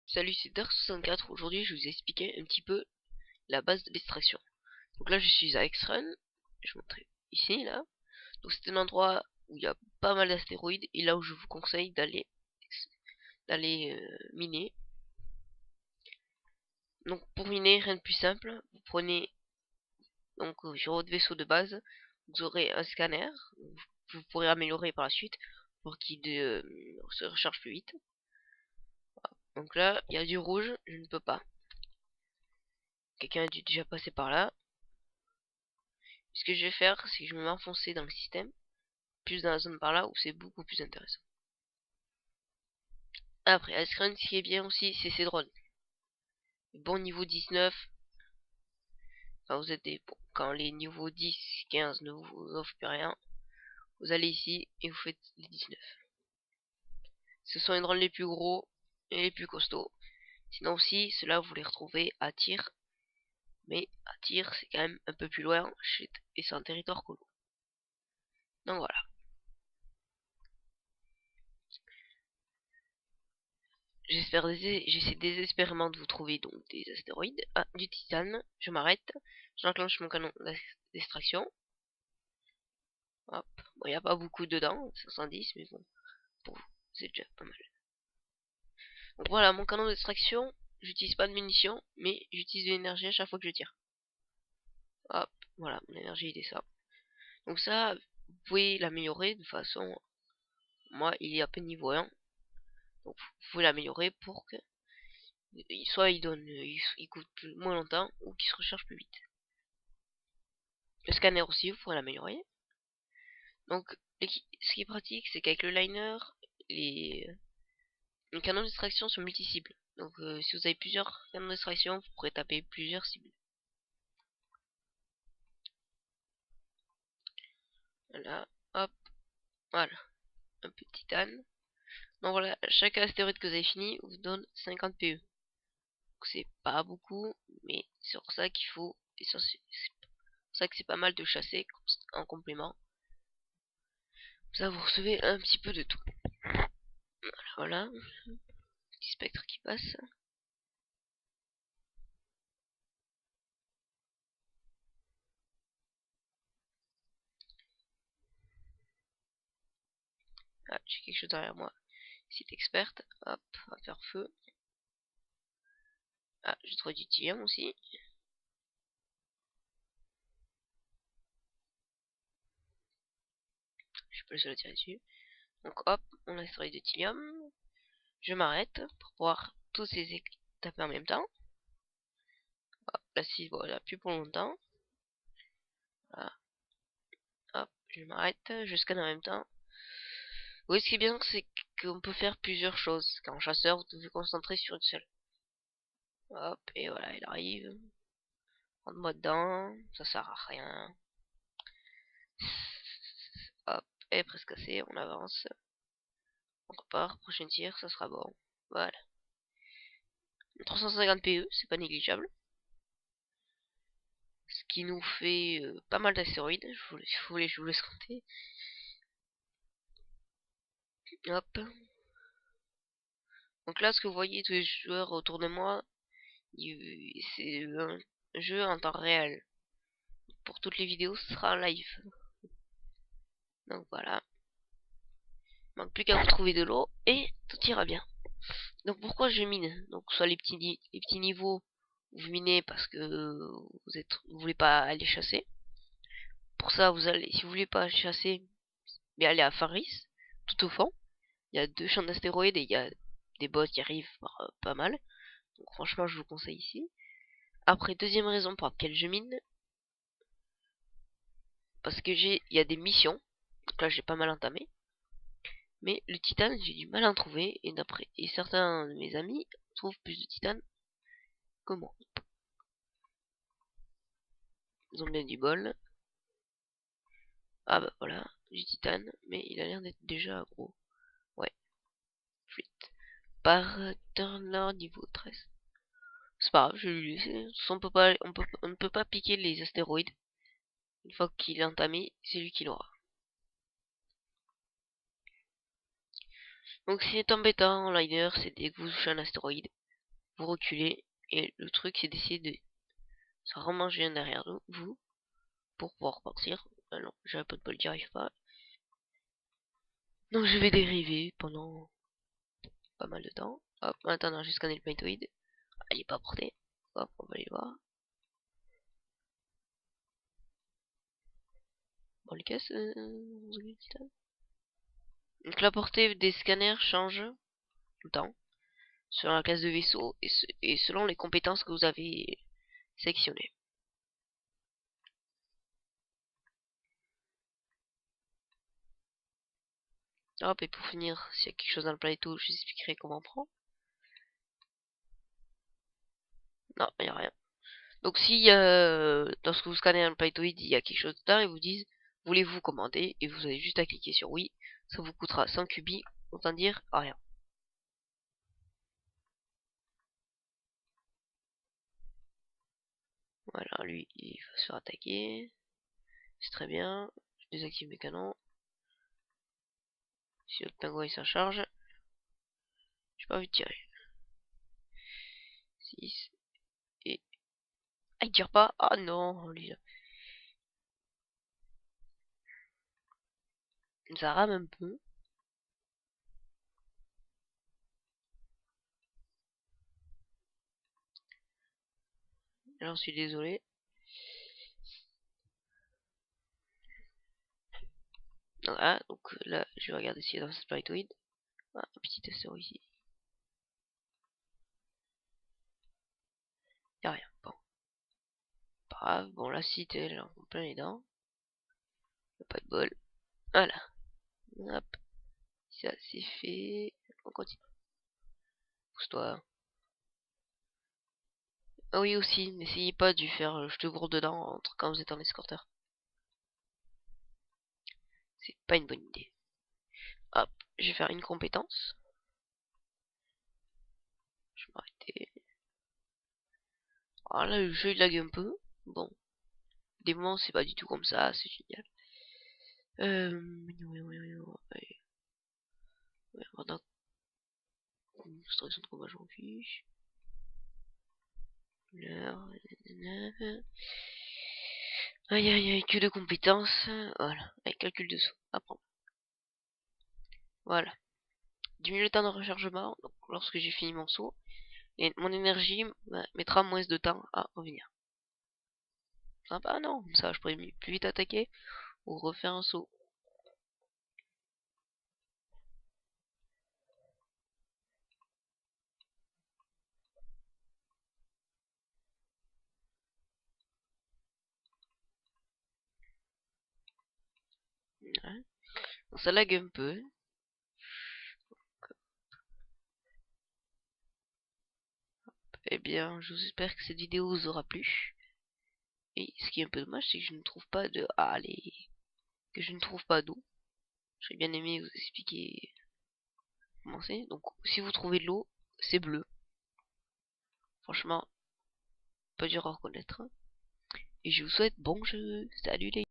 Salut, c'est Dark64. Aujourd'hui, je vais vous expliquer un petit peu la base de l'extraction. Donc là, je suis à X-Run. Je vais montrer ici, là. Donc c'est un endroit où il y a pas mal d'astéroïdes et là où je vous conseille d'aller miner. Donc pour miner, rien de plus simple. Vous prenez donc sur votre vaisseau de base, vous aurez un scanner. Vous pourrez améliorer par la suite pour qu'il se recharge plus vite. Donc là, il y a du rouge, je ne peux pas. Quelqu'un a dû déjà passer par là. Ce que je vais faire, c'est que je vais m'enfoncer dans le système, plus dans la zone par là où c'est beaucoup plus intéressant. Après, Iceland, ce qui est bien aussi, c'est ses drones. Bon niveau 19, enfin vous êtes quand les niveaux 10, 15 ne vous offrent plus rien, vous allez ici et vous faites les 19. Ce sont les drones les plus gros et les plus costauds. Sinon aussi, ceux-là vous les retrouvez à tir, mais à tir c'est quand même un peu plus loin, et c'est un territoire colo. Donc voilà. J'essaie désespérément de vous trouver donc des astéroïdes. Ah, du titane. Je m'arrête. J'enclenche mon canon d'extraction. Hop. Bon, il n'y a pas beaucoup dedans, 510, mais bon, pour vous, c'est déjà pas mal. Donc voilà, mon canon d'extraction. J'utilise pas de munitions, mais j'utilise de l'énergie à chaque fois que je tire. Hop, voilà, mon énergie il est ça. Donc ça, vous pouvez l'améliorer de façon. Moi, il est à peine niveau 1. Donc vous pouvez l'améliorer pour que soit il coûte moins longtemps ou qu'il se recharge plus vite. Le scanner aussi, vous pourrez l'améliorer. Donc, ce qui est pratique, c'est qu'avec le liner, les canons d'extraction sont multi-cibles. Donc, si vous avez plusieurs canons d'extraction, vous pourrez taper plusieurs cibles. Voilà, hop, voilà, un peu de titane. Donc voilà, chaque astéroïde que vous avez fini vous donne 50 PE. Donc c'est pas beaucoup, mais c'est pour ça qu'il faut, c'est pour ça que c'est pas mal de chasser en complément. Ça vous recevez un petit peu de tout. Voilà, petit spectre qui passe. Ah, j'ai quelque chose derrière moi. Site experte, hop, on va faire feu. Ah, j'ai trouvé du titanium aussi. Je peux le seul à tirer dessus. Donc hop, on a extrait du titanium. Je m'arrête pour pouvoir tous les taper en même temps. Hop, la scie, voilà, plus pour longtemps. Voilà. Hop, je m'arrête, je scanne en même temps. Oui, ce qui est bien, c'est qu'on peut faire plusieurs choses. Quand chasseur, vous devez vous concentrer sur une seule. Hop, et voilà, il arrive. Rentre-moi dedans, ça sert à rien. Hop, et presque cassé, on avance. On repart, prochain tir, ça sera bon. Voilà. 350 PE, c'est pas négligeable. Ce qui nous fait pas mal d'astéroïdes. Je vous laisse compter. Hop. Donc là, ce que vous voyez, tous les joueurs autour de moi, c'est un jeu en temps réel. Pour toutes les vidéos, ce sera en live. Donc voilà. Il manque plus qu'à vous trouver de l'eau et tout ira bien. Donc pourquoi je mine? Donc soit les petits niveaux, vous minez parce que vous voulez pas aller chasser. Pour ça, vous allez, si vous voulez pas chasser, mais aller à Faris, tout au fond. Il y a 2 champs d'astéroïdes et il y a des boss qui arrivent par pas mal. Donc franchement, je vous conseille ici. Après, deuxième raison pour laquelle je mine, parce que il y a des missions. Donc là, j'ai pas mal entamé. Mais le titane, j'ai du mal à en trouver. Et certains de mes amis trouvent plus de titane que moi. Ils ont bien du bol. Ah bah voilà, du titane. Mais il a l'air d'être déjà gros. Ouais, fluide. Par Turner niveau 13. C'est pas grave, je vais lui laisser. On ne peut pas piquer les astéroïdes. Une fois qu'il est entamé, c'est lui qui l'aura. Donc ce qui est embêtant en liner, c'est dès que vous touchez un astéroïde, vous reculez, et le truc c'est d'essayer de se remanger un derrière vous pour pouvoir partir. Ah non, j'ai un peu de bol, j'y arrive pas. Donc je vais dériver pendant pas mal de temps. Hop, maintenant j'ai scanné le Paytoid. Ah, il est pas porté. Hop, on va aller voir. Bon, les caisses, donc la portée des scanners change tout le temps selon la classe de vaisseau et selon les compétences que vous avez sélectionnées. Hop, et pour finir, s'il y a quelque chose dans le plateau, je vous expliquerai comment on prend. Non, il n'y a rien. Donc si lorsque vous scannez un Playtoid, il y a quelque chose dedans, ils vous disent voulez-vous commander, et vous avez juste à cliquer sur oui, ça vous coûtera 100 qubits, autant dire rien. Voilà, lui il va se faire attaquer, c'est très bien, je désactive mes canons. Si l'autre pingouin il s'en charge, j'ai pas envie de tirer. 6 et... Ah, il tire pas. Ah non, lui là. Ça rame un peu. J'en suis désolé. Voilà, donc là, je vais regarder s'il y a dans ce Spritoid. Ah, un petit testeur ici. Y'a rien. Bon. Pas grave. Bon, la cité, elle est en plein les dents. Pas de bol. Voilà. Hop. Ça, c'est fait. On continue. Pousse-toi. Ah oui, aussi. N'essayez pas de lui faire je te gourde dedans quand vous êtes en escorteur. C'est pas une bonne idée. Hop. Je vais faire une compétence. Je vais m'arrêter. Alors là, le jeu il lag un peu. Bon. Des moments, c'est pas du tout comme ça. C'est génial. Maintenant, instruction de combat, j'en fiche. L'heure. Aïe aïe aïe, que de compétences. Voilà, avec calcul de saut. Apprendre. Voilà. Diminue le temps de rechargement. Donc, lorsque j'ai fini mon saut, et mon énergie mettra moins de temps à revenir. Sympa, non? Ça, je pourrais plus vite attaquer ou refaire un saut. Ouais. Donc, ça lag un peu. Eh bien, j'espère que cette vidéo vous aura plu. Et ce qui est un peu dommage, c'est que je ne trouve pas de... Ah, allez... Que je ne trouve pas d'eau. J'aurais bien aimé vous expliquer comment c'est. Donc, si vous trouvez de l'eau, c'est bleu. Franchement, pas dur à reconnaître. Et je vous souhaite bon jeu. Salut les